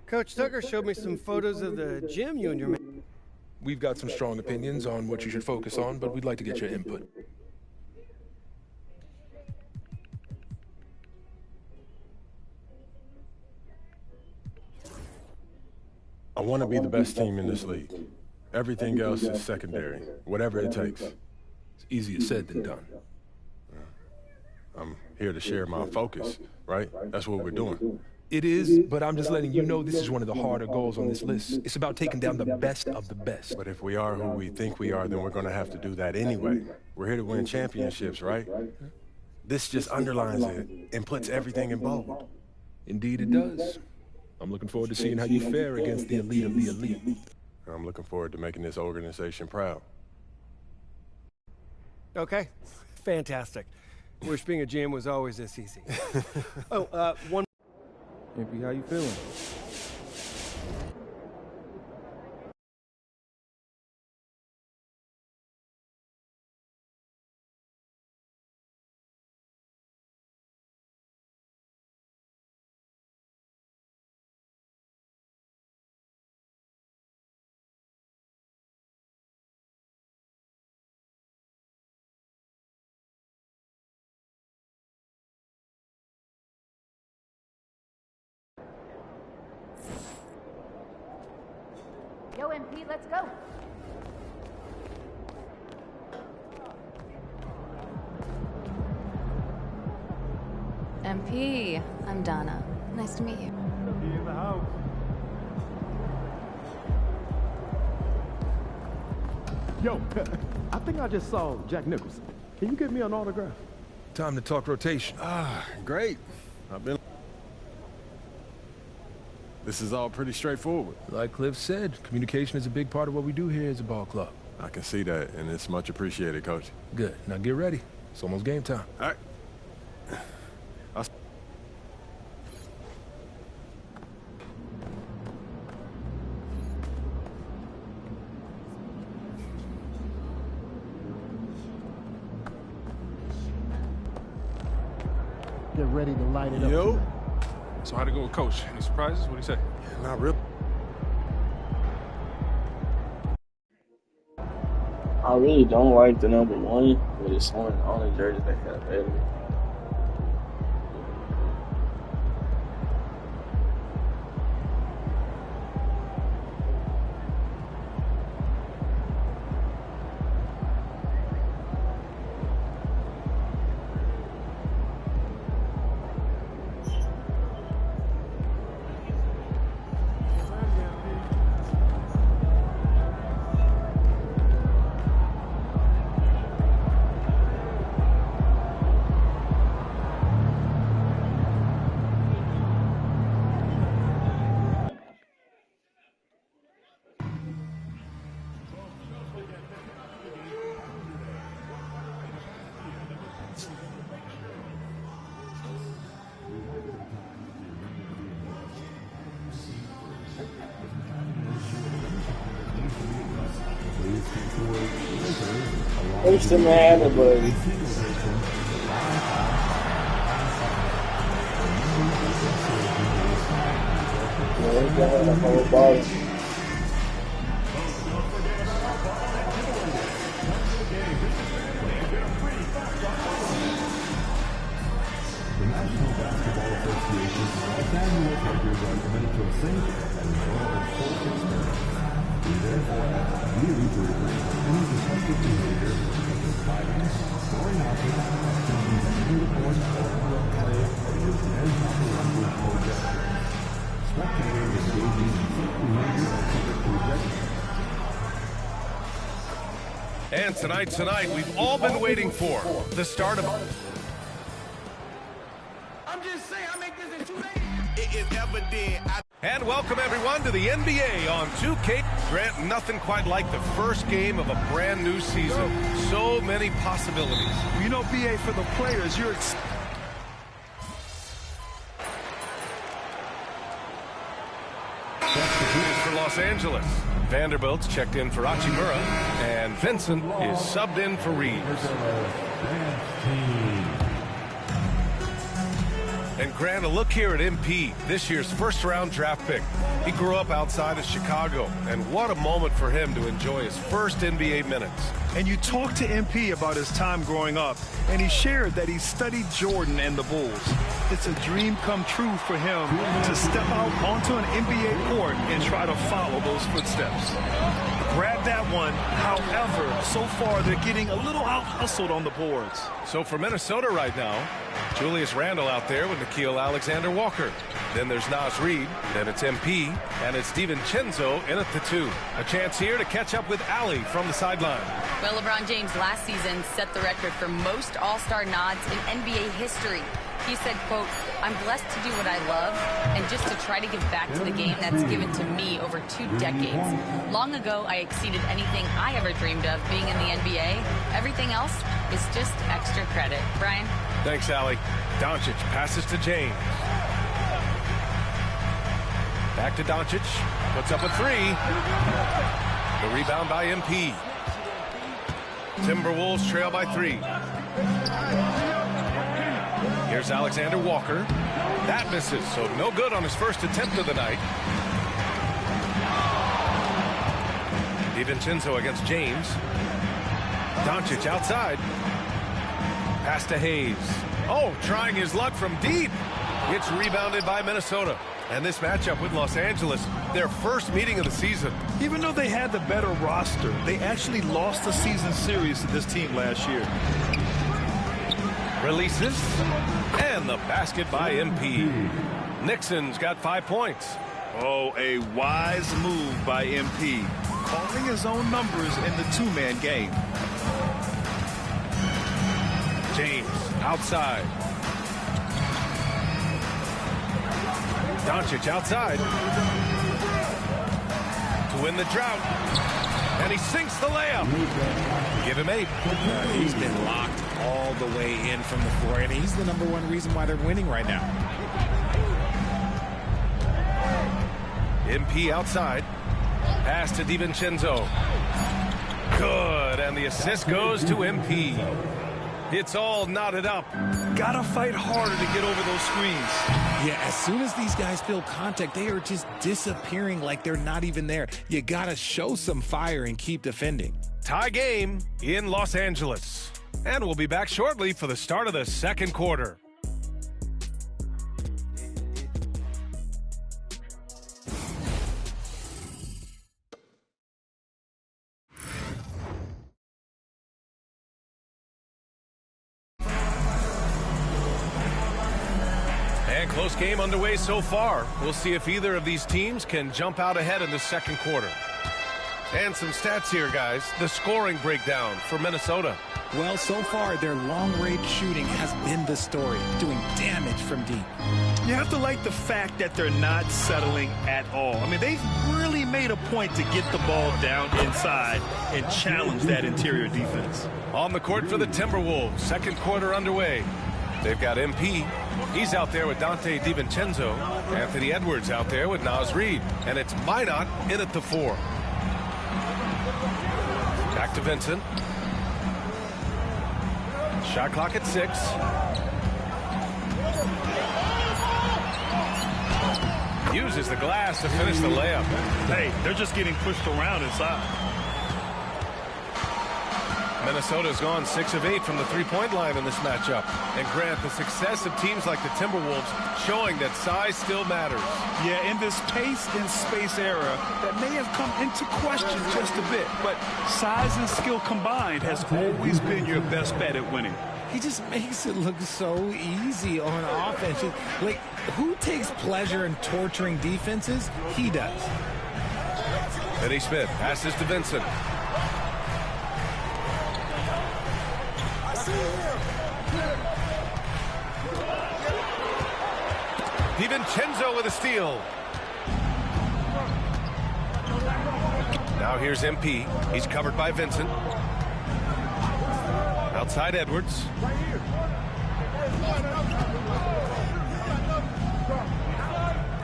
Coach Tucker showed me some photos of the gym you and your man. We've got some strong opinions on what you should focus on, but we'd like to get your input. I want to be the best team in this league. Everything else is secondary, whatever it takes. It's easier said than done. I'm here to share my focus, right? That's what we're doing. It is, but I'm just letting you know this is one of the harder goals on this list. It's about taking down the best of the best. But if we are who we think we are, then we're going to have to do that anyway. We're here to win championships, right? This just underlines it and puts everything in bold. Indeed it does. I'm looking forward to seeing how you fare against the elite of the elite. I'm looking forward to making this organization proud. Okay, fantastic. Wish being a GM was always this easy. One. MP, how you feeling? Yo, MP, let's go. MP, I'm Donna. Nice to meet you. Be in the house. Yo, I think I just saw Jack Nicholson. Can you get me an autograph? Time to talk rotation. Great. This is all pretty straightforward. Like Cliff said, communication is a big part of what we do here as a ball club. I can see that, and it's much appreciated, Coach. Good. Now get ready. It's almost game time. All right. Get ready to light it up. Yo. So how'd it go with Coach? Any surprises? What'd he say? Not really. I really don't like the number 1, but it's one of the only jerseys they have available. Where's the man, buddy? The National Basketball Association's Los Angeles Lakers are committed to a safe and moral sports experience. We therefore ask you to refrain from any disruptive behavior, such as fighting, throwing objects, changing uniforms, or corrupt play, or using anti-language or gestures. Spectators engaging in such behavior are subject to ejection. And tonight, we've all been waiting for the start of... I'm just saying, I make this in 2 days. It is evident. And welcome everyone to the NBA on 2K. Grant, nothing quite like the first game of a brand new season. So many possibilities. You know, BA, for the players, you're... That's the Los Angeles. Vanderbilt's checked in for Hachimura, and Vincent is subbed in for Reeves. And Grant, a look here at MP, this year's first-round draft pick. He grew up outside of Chicago, and what a moment for him to enjoy his first NBA minutes. And you talked to MP about his time growing up, and he shared that he studied Jordan and the Bulls. It's a dream come true for him to step out onto an NBA court and try to follow those footsteps. Grab that one. However, so far they're getting a little out-hustled on the boards. So for Minnesota right now, Julius Randle out there with Nickeil Alexander-Walker. Then there's Naz Reid, then it's MP, and it's DiVincenzo in at the 2. A chance here to catch up with Allie from the sideline. Well, LeBron James last season set the record for most All-Star nods in NBA history. He said, quote, "I'm blessed to do what I love and just to try to give back to the game that's given to me over 2 decades. Long ago, I exceeded anything I ever dreamed of being in the NBA. Everything else is just extra credit." Brian? Thanks, Allie. Doncic passes to James. Back to Doncic. Puts up a 3. The rebound by MP. Timberwolves trail by 3. Here's Alexander Walker. That misses, so no good on his first attempt of the night. DiVincenzo against James. Doncic outside. Pass to Hayes. Oh, trying his luck from deep. It's rebounded by Minnesota. And this matchup with Los Angeles, their first meeting of the season. Even though they had the better roster, they actually lost the season series to this team last year. Releases, and the basket by MP. Nixon's got 5 points. Oh, a wise move by MP, calling his own numbers in the 2-man game. James outside. Doncic outside to win the drought, and he sinks the layup. Give him 8. He's been locked all the way in from the floor, and he's the #1 reason why they're winning right now. MP outside. Pass to DiVincenzo. Good, and the assist goes to MP. It's all knotted up. Gotta fight harder to get over those screens. Yeah, as soon as these guys feel contact, they are just disappearing like they're not even there. You gotta show some fire and keep defending. Tie game in Los Angeles. And we'll be back shortly for the start of the second quarter. And close game underway so far. We'll see if either of these teams can jump out ahead in the second quarter. And some stats here, guys. The scoring breakdown for Minnesota. Well, so far, their long-range shooting has been the story, doing damage from deep. You have to like the fact that they're not settling at all. I mean, they've really made a point to get the ball down inside and challenge that interior defense. On the court for the Timberwolves, second quarter underway. They've got MP. He's out there with Dante DiVincenzo. Anthony Edwards out there with Naz Reid. And it's Minot in at the 4. Back to Vincent. Shot clock at 6. Uses the glass to finish the layup. Hey, they're just getting pushed around inside. Minnesota's gone 6 of 8 from the three-point line in this matchup. And Grant, the success of teams like the Timberwolves showing that size still matters. Yeah, in this pace and space era, that may have come into question just a bit, but size and skill combined has always been your best bet at winning. He just makes it look so easy on offense. Like, who takes pleasure in torturing defenses? He does. Finney Smith passes to Vincent. DiVincenzo with a steal. Now here's MP. He's covered by Vincent. Outside Edwards.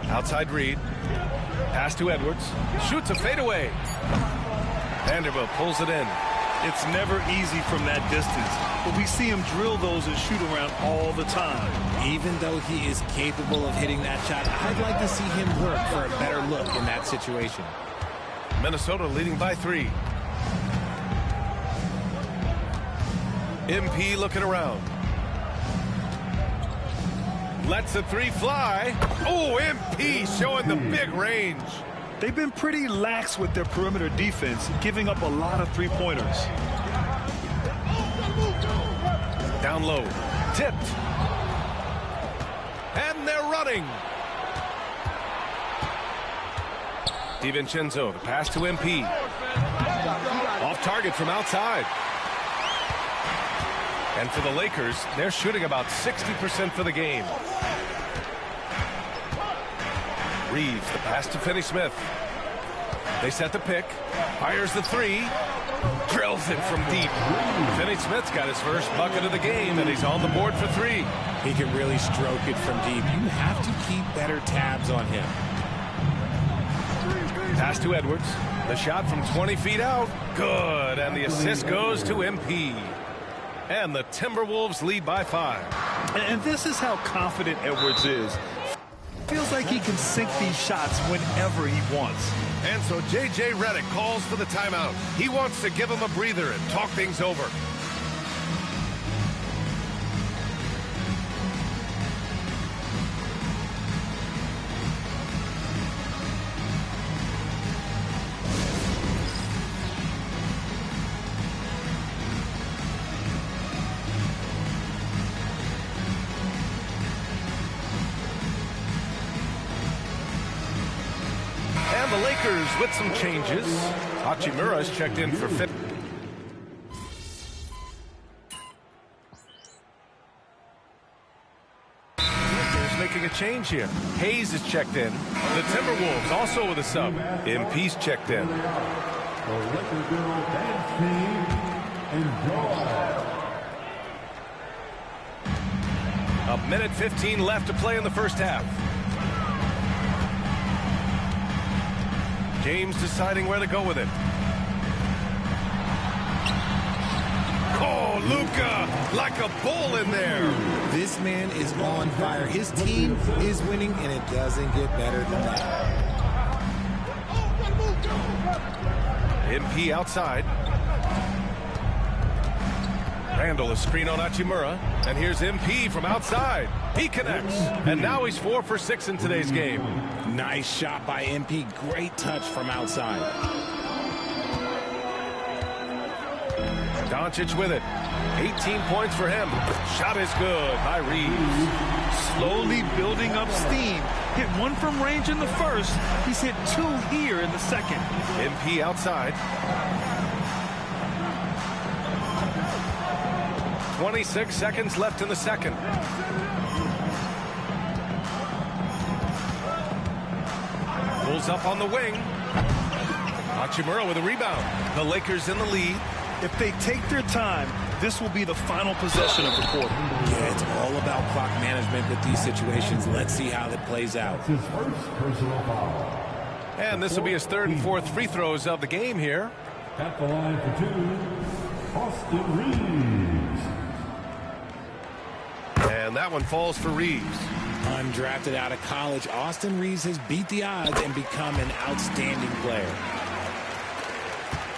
Outside Reid. Pass to Edwards. Shoots a fadeaway. Vanderbilt pulls it in. It's never easy from that distance, but we see him drill those and shoot around all the time. Even though he is capable of hitting that shot, I'd like to see him work for a better look in that situation. Minnesota leading by 3. MP looking around. Lets the 3 fly. Oh, MP showing the big range. They've been pretty lax with their perimeter defense, giving up a lot of three-pointers. Down low. Tipped. And they're running. DiVincenzo, the pass to MP. Off target from outside. And for the Lakers, they're shooting about 60% for the game. Reeves, the pass to Finney-Smith. They set the pick. Fires the 3. Drills it from deep. Finney-Smith's got his first bucket of the game, and he's on the board for 3. He can really stroke it from deep. You have to keep better tabs on him. Pass to Edwards. The shot from 20 feet out. Good. And the assist goes to MP. And the Timberwolves lead by 5. And this is how confident Edwards is. Feels like he can sink these shots whenever he wants. And so J.J. Redick calls for the timeout. He wants to give him a breather and talk things over. The Lakers with some changes. Hachimura's checked in for fifth. Lakers making a change here. Hayes is checked in. The Timberwolves also with a sub. MP's checked in. The Lakers girl dance team, enjoy. A minute 15 left to play in the first half. James deciding where to go with it. Oh, Luka, like a bull in there. This man is on fire. His team is winning, and it doesn't get better than that. MP outside. Randall a screen on Hachimura. And here's MP from outside. He connects. And now he's 4 for 6 in today's game. Nice shot by MP. Great touch from outside. Doncic with it. 18 points for him. Shot is good by Reeves. Slowly building up steam. Hit 1 from range in the first. He's hit 2 here in the second. MP outside. 26 seconds left in the second. Pulls up on the wing. Hachimura with a rebound. The Lakers in the lead. If they take their time, this will be the final possession of the quarter. Yeah, it's all about clock management with these situations. Let's see how that plays out. His first personal foul. And this will be his 3rd and 4th free throws of the game here. At the line for 2, Austin Reeves. And that one falls for Reeves. Undrafted out of college, Austin Reeves has beat the odds and become an outstanding player.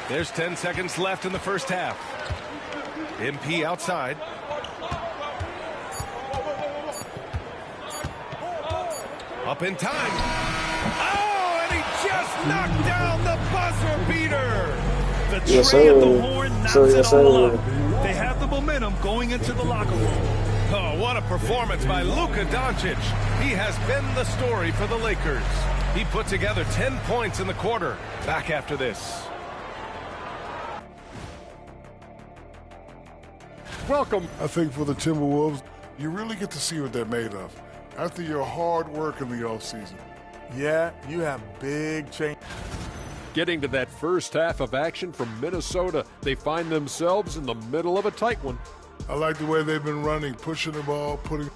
There's 10 seconds left in the first half. MP outside. Up in time. Oh, and he just knocked down the buzzer beater. The tray at the horn knocks it all up. They have the momentum going into the locker room. Oh, what a performance by Luka Doncic. He has been the story for the Lakers. He put together 10 points in the quarter. Back after this. Welcome. I think for the Timberwolves, you really get to see what they're made of. After your hard work in the offseason. Yeah, you have big change. Getting to that first half of action from Minnesota, they find themselves in the middle of a tight one. I like the way they've been running, pushing the ball, putting...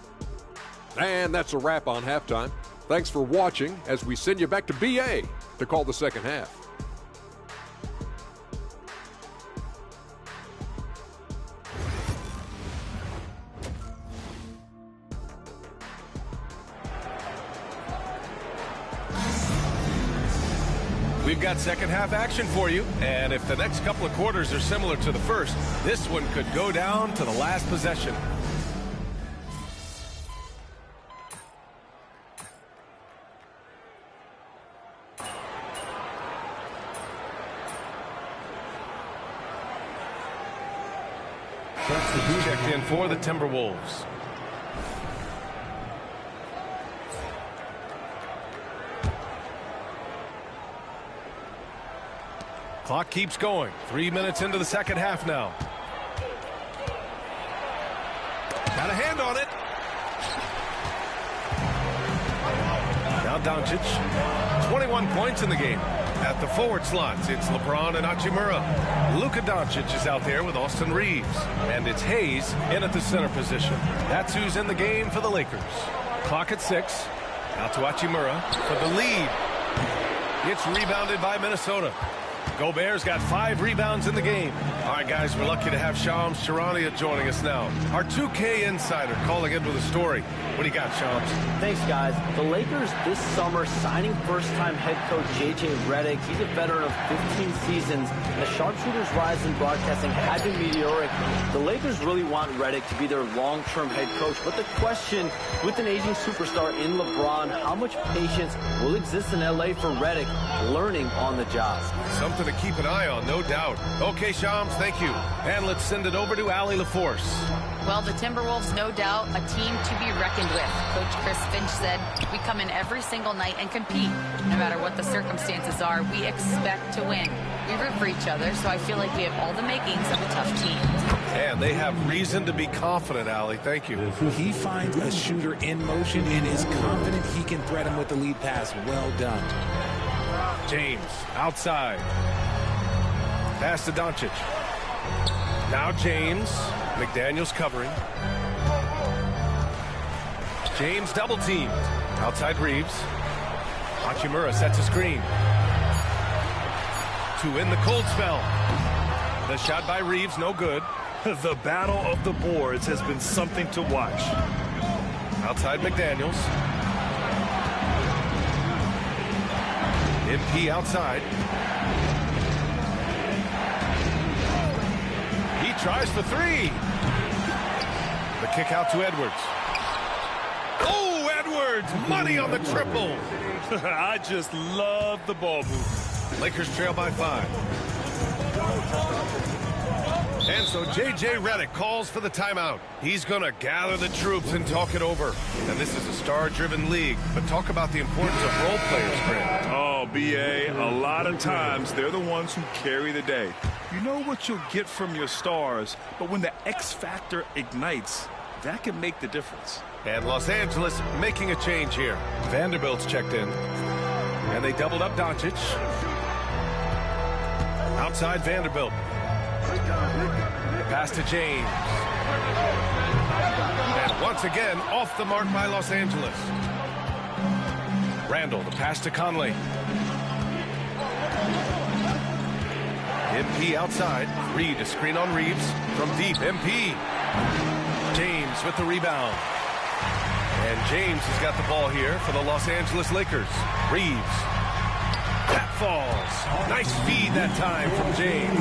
And that's a wrap on halftime. Thanks for watching as we send you back to BA to call the second half. We've got second half action for you, and if the next couple of quarters are similar to the first, this one could go down to the last possession. Checked in for the Timberwolves. Clock keeps going. 3 minutes into the second half now. Got a hand on it. Now Doncic. 21 points in the game. At the forward slots, it's LeBron and Hachimura. Luka Doncic is out there with Austin Reeves. And it's Hayes in at the center position. That's who's in the game for the Lakers. Clock at 6. Out to Hachimura for the lead. It's rebounded by Minnesota. Gobert's got 5 rebounds in the game. All right, guys, we're lucky to have Shams Charania joining us now. Our 2K insider calling in with a story. What do you got, Shams? Thanks, guys. The Lakers this summer signing first-time head coach J.J. Redick. He's a veteran of 15 seasons, and the sharpshooter's rise in broadcasting had been meteoric. The Lakers really want Redick to be their long-term head coach, but the question, with an aging superstar in LeBron, how much patience will exist in L.A. for Redick learning on the job? Something to keep an eye on, no doubt. Okay, Shams, thank you. And let's send it over to Allie LaForce. Well, the Timberwolves, no doubt, a team to be reckoned with. Coach Chris Finch said, we come in every single night and compete. No matter what the circumstances are, we expect to win. We root for each other, so I feel like we have all the makings of a tough team. And they have reason to be confident, Allie. Thank you. He finds a shooter in motion and is confident he can threat him with the lead pass. Well done. James, outside. Pass to Doncic. Now James. McDaniels covering. James double teamed. Outside Reeves. Hachimura sets a screen. To end the cold spell. The shot by Reeves, no good. The battle of the boards has been something to watch. Outside McDaniels. MP outside. He tries for 3. The kick out to Edwards. Oh, Edwards! Money on the triple. I just love the ball move. Lakers trail by 5. And so J.J. Redick calls for the timeout. He's going to gather the troops and talk it over. And this is a star-driven league, but talk about the importance of role players, Grant. Oh, B.A., a lot of times they're the ones who carry the day. You know what you'll get from your stars, but when the X factor ignites, that can make the difference. And Los Angeles making a change here. Vanderbilt's checked in. And they doubled up Doncic. Outside Vanderbilt. Pass to James. And once again, off the mark by Los Angeles. Randall, the pass to Conley. MP outside. Reed, a screen on Reeves. From deep, MP. James with the rebound. And James has got the ball here for the Los Angeles Lakers. Reeves. That falls. Nice feed that time from James.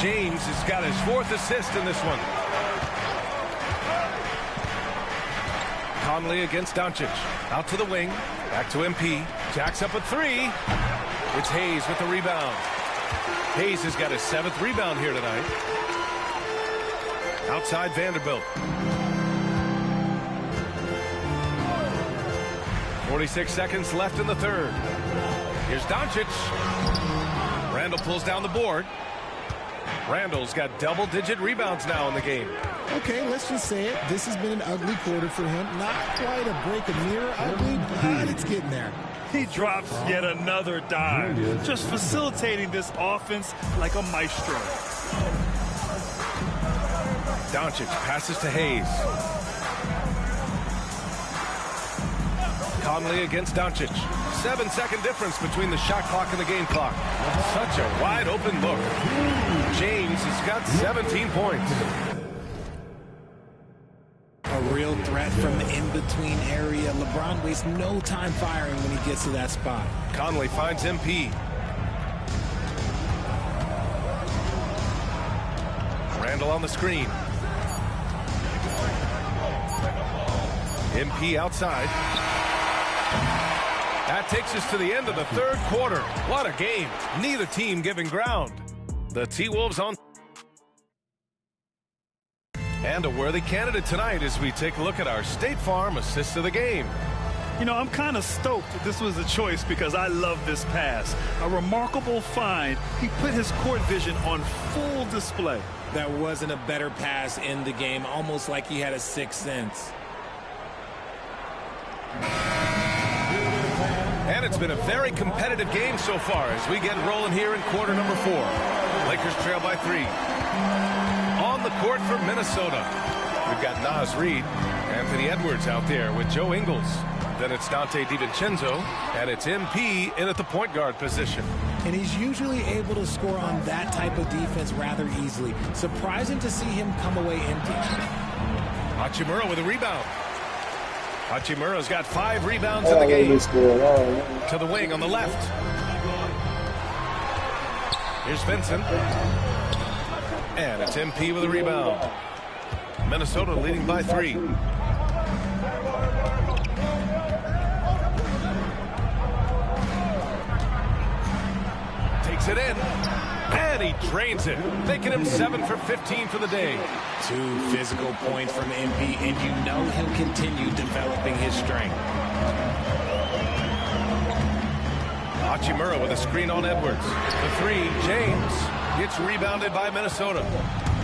James has got his 4th assist in this one. Conley against Doncic. Out to the wing. Back to MP. Jacks up a 3. It's Hayes with the rebound. Hayes has got his 7th rebound here tonight. Outside Vanderbilt. 46 seconds left in the 3rd. Here's Doncic. Randall pulls down the board. Randall's got double-digit rebounds now in the game. Okay, let's just say it. This has been an ugly quarter for him. Not quite a break a mirror ugly, but it's getting there. He drops yet another dime, just facilitating this offense like a maestro. Doncic passes to Hayes. Conley against Doncic. 7-second difference between the shot clock and the game clock. Such a wide open look. James has got 17 points. A real threat from the in-between area. LeBron wastes no time firing when he gets to that spot. Conley finds MP. Randall on the screen. MP outside. That takes us to the end of the third quarter. What a game. Neither team giving ground. The T-Wolves on. And a worthy candidate tonight as we take a look at our State Farm assist of the game. You know, I'm kind of stoked that this was a choice because I love this pass. A remarkable find. He put his court vision on full display. That wasn't a better pass in the game, almost like he had a sixth sense. And it's been a very competitive game so far as we get rolling here in quarter number 4. Lakers trail by 3. On the court for Minnesota, we've got Naz Reid, Anthony Edwards out there with Joe Ingles. Then it's Dante DiVincenzo, and it's MP in at the point guard position. And he's usually able to score on that type of defense rather easily. Surprising to see him come away empty. Hachimura with a rebound. Hachimura's got 5 rebounds in the game. To the wing on the left. Here's Vincent. And it's MP with a rebound. Minnesota leading by 3. Takes it in. And he drains it, making him 7 for 15 for the day. 2 physical points from MP, and you know he'll continue developing his strength. Hachimura with a screen on Edwards. The 3, James gets rebounded by Minnesota.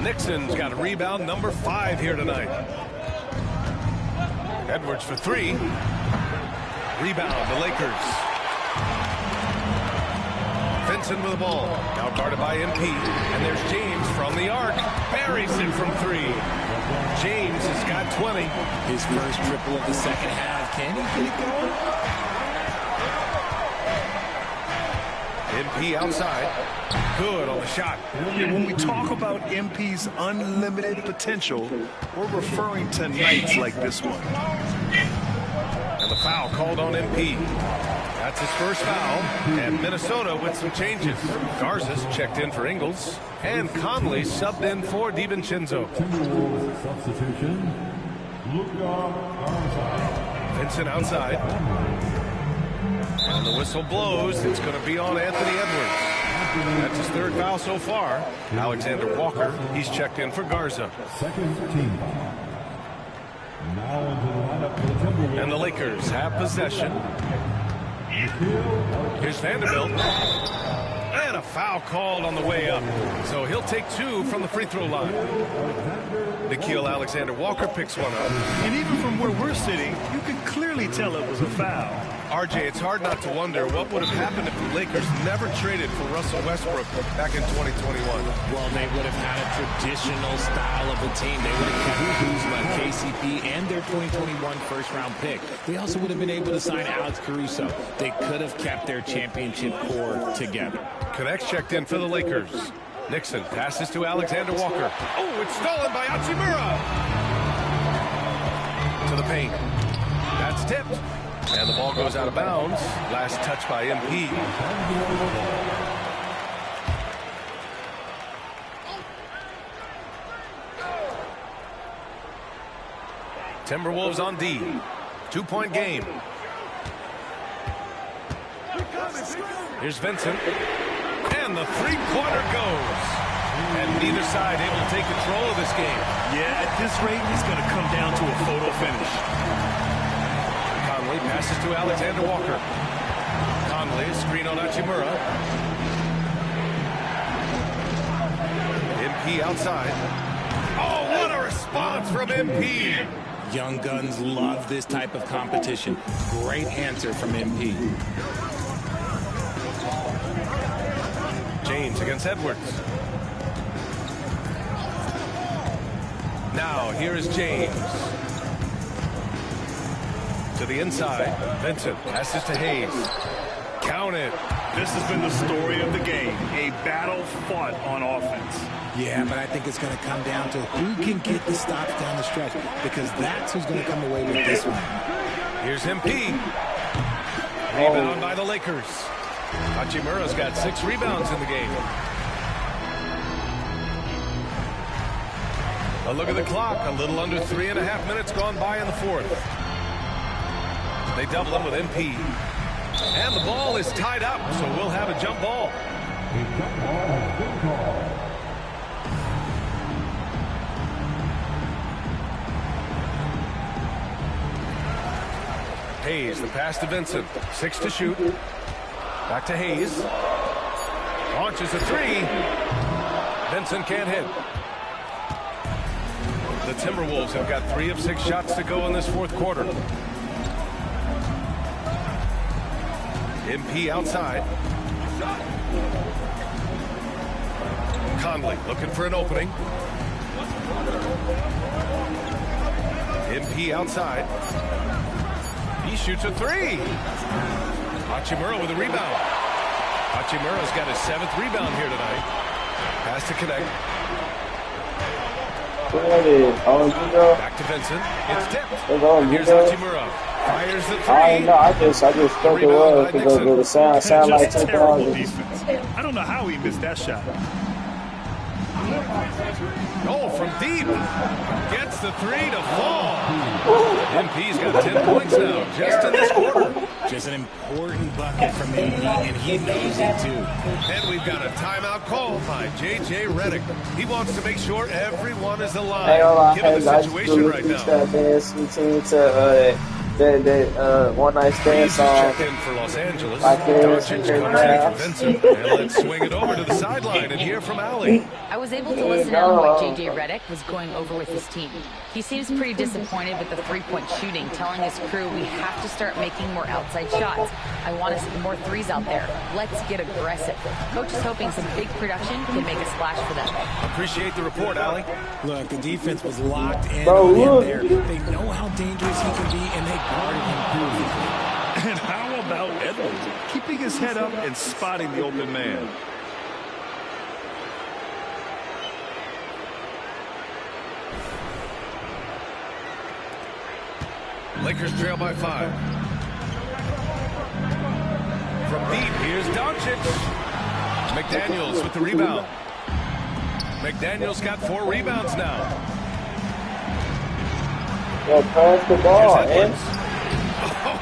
Nixon's got a rebound number 5 here tonight. Edwards for 3. Rebound, the Lakers. Vincent with the ball. Now guarded by MP. And there's James from the arc. Buries it from 3. James has got 20. His first triple of the second half. Can he get it going? MP outside. Good on the shot. When we talk about MP's unlimited potential, we're referring to nights like this one. And the foul called on MP. That's his first foul. And Minnesota with some changes. Garza's checked in for Ingles. And Conley subbed in for DiVincenzo. Substitution. Vincent outside. And the whistle blows. It's going to be on Anthony Edwards. That's his 3rd foul so far. Alexander Walker, he's checked in for Garza. Second team. Now into the lineup for the Timberwolves. And the Lakers have possession. Here's Vanderbilt. And a foul called on the way up. So he'll take 2 from the free throw line. Nickeil Alexander-Walker picks one up. And even from where we're sitting, you can clearly tell it was a foul. RJ, it's hard not to wonder what would have happened if the Lakers never traded for Russell Westbrook back in 2021. Well, they would have had a traditional style of a team. They would have kept Kuzma, KCP, and their 2021 first-round pick. They also would have been able to sign Alex Caruso. They could have kept their championship core together. Connects checked in for the Lakers. Nixon passes to Alexander Walker. Oh, it's stolen by Hachimura. To the paint. That's tipped. And the ball goes out of bounds. Last touch by MP. Timberwolves on D. 2-point game. Here's Vincent. And the 3-pointer goes. And neither side able to take control of this game. Yeah, at this rate, it's going to come down to a photo finish. Conley passes to Alexander Walker. Conley, screen on Hachimura. MP outside. Oh, what a response from MP! Young guns love this type of competition. Great answer from MP. James against Edwards. Now, here is James. To the inside. Vincent passes to Hayes. Count it. This has been the story of the game. A battle fought on offense. Yeah, but I think it's going to come down to who can get the stops down the stretch, because that's who's going to come away with this one. Here's MP. Rebound by the Lakers. Hachimura's got 6 rebounds in the game. A look at the clock. A little under 3.5 minutes gone by in the fourth. They double him with MP. And the ball is tied up, so we'll have a jump ball. Hayes, the pass to Vincent. 6 to shoot. Back to Hayes. Launches a 3. Vincent can't hit. The Timberwolves have got 3 of 6 shots to go in this fourth quarter. MP outside. Conley looking for an opening. MP outside. He shoots a 3. Hachimura with a rebound. Hachimura's got his 7th rebound here tonight. Has to connect. Back to Vincent. It's tipped. Here's Hachimura. Fires the 3. I just thought it was because of the sound like 2,000. Defense. I don't know how he missed that shot. Oh, from deep. Gets the 3 to fall. MP's got 10 points now, just in this quarter. Just an important bucket from MP, and he knows it too. And we've got a timeout call by J.J. Redick. He wants to make sure everyone is alive, given the situation right now. That one night stand song. Check in for Los Angeles. Doncic comes in for Vincent. And let's swing it over to the sideline and hear from Allie. I was able to listen in on what J.J. Redick was going over with his team. He seems pretty disappointed with the three-point shooting, telling his crew we have to start making more outside shots. I want to see more threes out there. Let's get aggressive. Coach is hoping some big production can make a splash for them. Appreciate the report, Allie. Look, the defense was locked in on him there. They know how dangerous he can be, and they guarded him beautifully. And how about Edwards? Keeping his head up and spotting the open man. Lakers trail by 5. From deep, here's Doncic. McDaniels with the rebound. McDaniels got 4 rebounds now. Well, pass the ball, Edwards.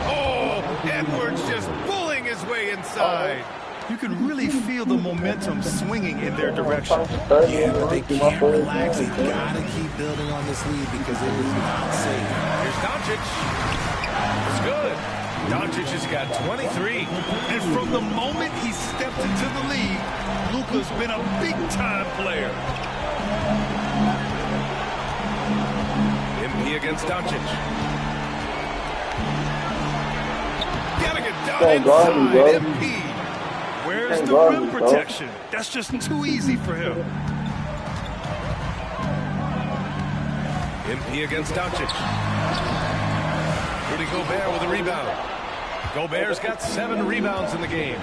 Oh, Edwards just pulling his way inside. You can really feel the momentum swinging in their direction. Yeah, but they can't relax. They've got to keep building on this lead because it is not safe. Here's Doncic. It's good. Doncic has got 23. And from the moment he stepped into the league, Luka's been a big-time player. MP against Doncic. Gotta get down inside. MP. Where's the rim protection? That's just too easy for him. MP against Doncic. Rudy Gobert with a rebound. Gobert's got 7 rebounds in the game.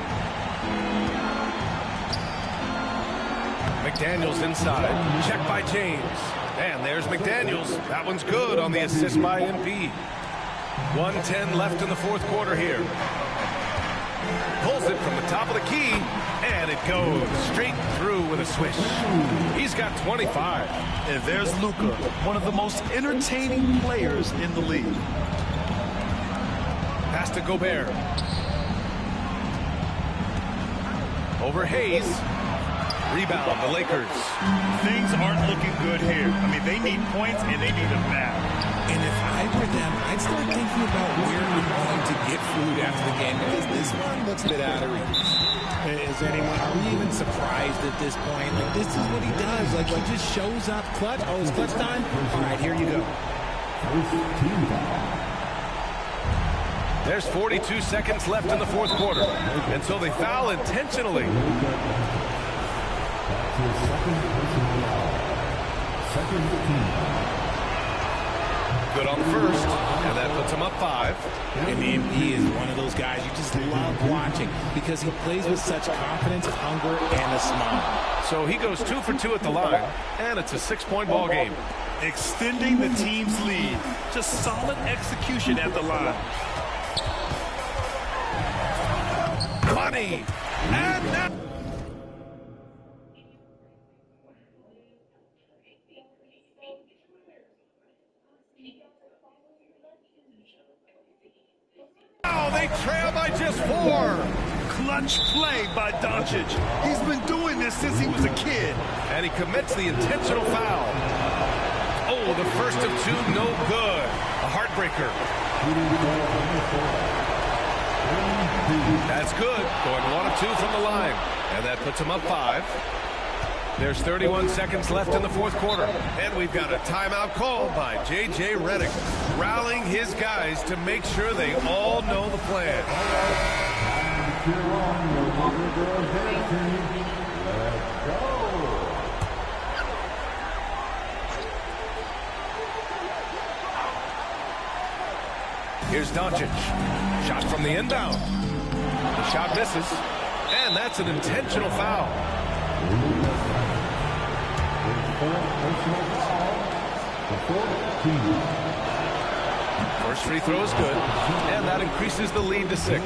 McDaniels inside. Check by James. And there's McDaniels. That one's good on the assist by MP. 1:10 left in the fourth quarter here. Pulls it from the top of the key, and it goes straight through with a swish. He's got 25. And there's Luka, one of the most entertaining players in the league. Pass to Gobert. Over Hayes. Rebound, the Lakers. Things aren't looking good here. I mean, they need points, and they need them now. And if I were them, I'd start thinking about where we're going to get food after the game, because this one looks a bit out of reach. Are we even surprised at this point? Like, this is what he does. Like, he just shows up clutch. Oh, it's clutch time? All right, here you go. There's 42 seconds left in the fourth quarter. And so they foul intentionally. good on the first, and that puts him up 5. And MP is one of those guys you just love watching because he plays with such confidence, hunger, and a smile. So he goes 2 for 2 at the line, and it's a 6-point ball game. Extending the team's lead. Just solid execution at the line. Money, and now. Now they trail by just 4. Clutch play by Doncic. He's been doing this since he was a kid. And he commits the intentional foul. Oh, the first of 2, no good. A heartbreaker. That's good. Going 1 of 2 from the line. And that puts him up 5. There's 31 seconds left in the fourth quarter. And we've got a timeout called by J.J. Redick, rallying his guys to make sure they all know the plan. Here's Doncic. Shot from the inbound. The shot misses. And that's an intentional foul. First free throw is good. And that increases the lead to 6.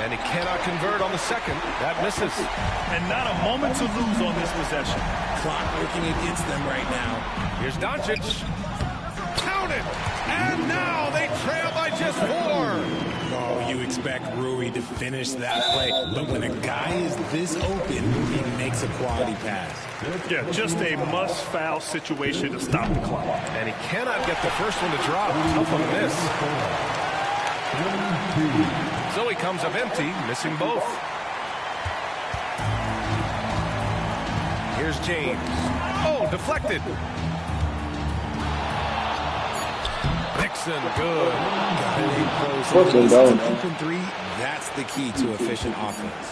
And he cannot convert on the second. That misses. And not a moment to lose on this possession. Clock working against them right now. Here's Doncic. Counted. And now they trail by just 4. Oh, you expect Rui to finish that play. But when a guy is this open, he makes a quality pass. Yeah, just a must-foul situation to stop the clock. And he cannot get the first one to drop. Tough one to miss. So he comes up empty, missing both. Here's James. Oh, deflected. Nixon, good. Open 3, that's the key to efficient offense.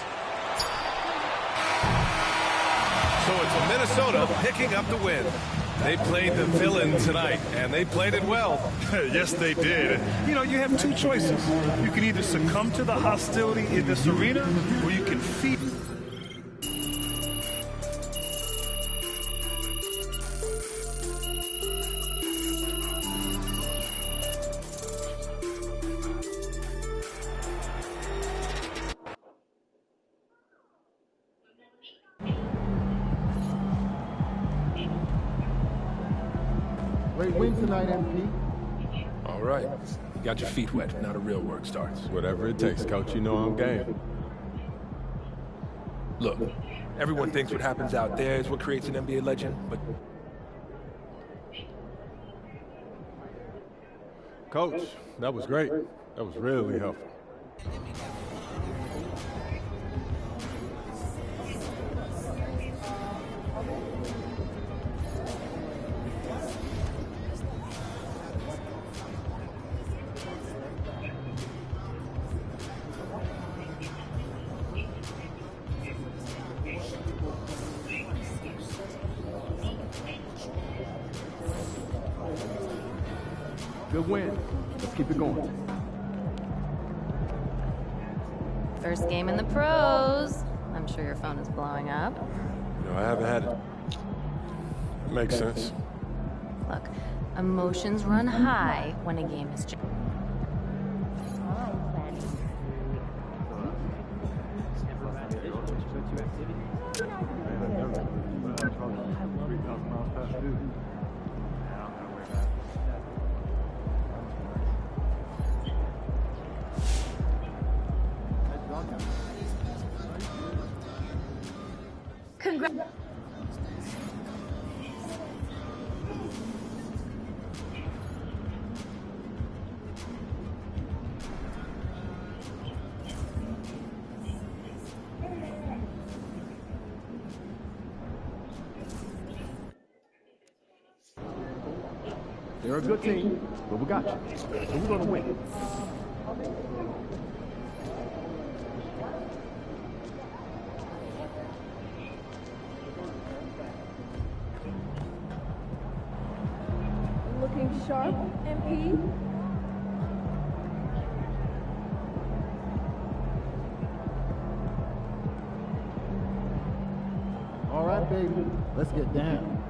So it's Minnesota picking up the win. They played the villain tonight, and they played it well. Yes, they did. You know, you have 2 choices. You can either succumb to the hostility in this arena, or you can feed. Great win tonight, MP. All right. You got your feet wet. Now the real work starts. Whatever it takes, Coach. You know I'm game. Look, everyone thinks what happens out there is what creates an NBA legend, but... Coach, that was great. That was really helpful. Good win. Let's keep it going. First game in the pros. I'm sure your phone is blowing up. No, I haven't had it. Makes sense. Look, emotions run high when a game is... Congrats. They're a good team, but we got you. So we're going to win. Looking sharp, MP. All right, baby. Let's get down.